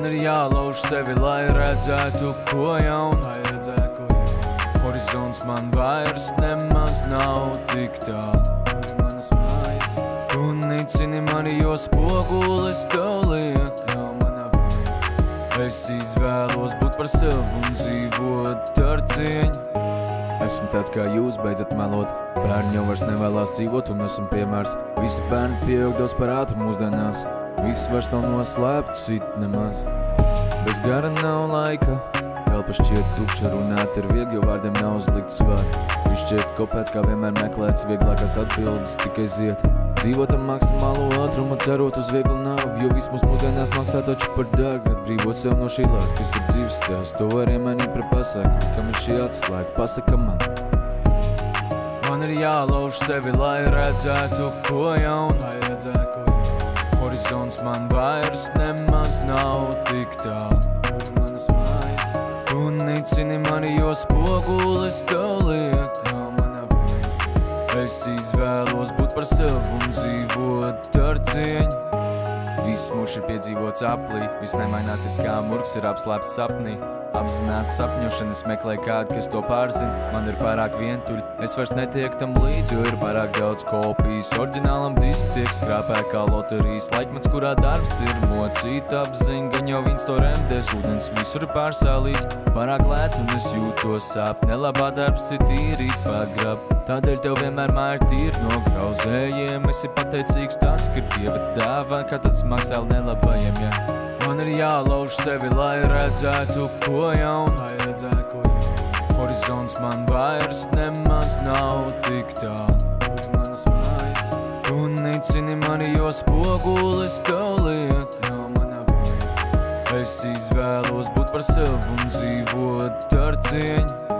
Man ir jālauž sevi, lai redzētu, ko jaunu. Horizonts man vairs nemaz nav tik tālu. Manas mājas. Tu nicini mani, jo spogulis tev liek. Es izvēlos būt par sevi un dzīvot ar cieņu. Esmu tāds kā jūs, beidzat melot. Bērni jau vairs nevēlās dzīvot un esmu piemērs. Visi bērni pieaug daudz par ātru mūsdienās. Viss vairs nav noslēpts, it nemaz. Bez gara nav laika. Telpa šķiet tukša, runāt ir viegli, jo vārdiem nav uzlikt svaru. Viss šķiet kopēts, kā vienmēr meklēts, vieglākās atbildes tikai ziet. Dzīvot ar maksimālo ātrumu, cerot uz vieglu nāvi, jo vismaz mūsdienās maksā taču par dārgu. Atbrīvot sev no šī lāsts, kas ir dzīves tēvs, to var iemanīt pret pasaku, kam ir šī atslēga, pasaka man. Man ir jālauž sevi, lai redzētu, ko jaunu. Horizonts man vairs nemaz nav tik tālu. Manas mājas. Tu nicini mani, jo spogulis tev liek. Es izvēlos būt par sevi un dzīvot ar cieņu. Viss mūžs ir piedzīvots aplī, viss nemainās it kā murgs ir apslēpts sapnī. Apzināts sapņošanas meklē kādu, kas to pārzina. Man ir pārāk vientuļi, es vairs netiek tam līdzi, jo ir pārāk daudz kopijas. Orģinālam disku tiek skrāpē kā loterijas laikmets, kurā darbs ir mocīta apziņa. Gan jau viens to remdēs, ūdens visur pārsālīts. Pārāk lēt un es jūtos sāp, nelabā darbs citi īrīt pagrab. Tādēļ tev vienmēr māja ir tīra no grauzējiem. Esi pateicīgs tāds, ka Dieva dāvā, kā tāds maksā nelabajiem, ja. Man ir jālauž sevi, lai redzētu, ko jaunu. Horizonts man vairs nemaz nav tik tālu. Manas mājas. Tu nicini mani, jo spogulis tev liek. Es izvēlos būt par sevi un dzīvot ar cieņu.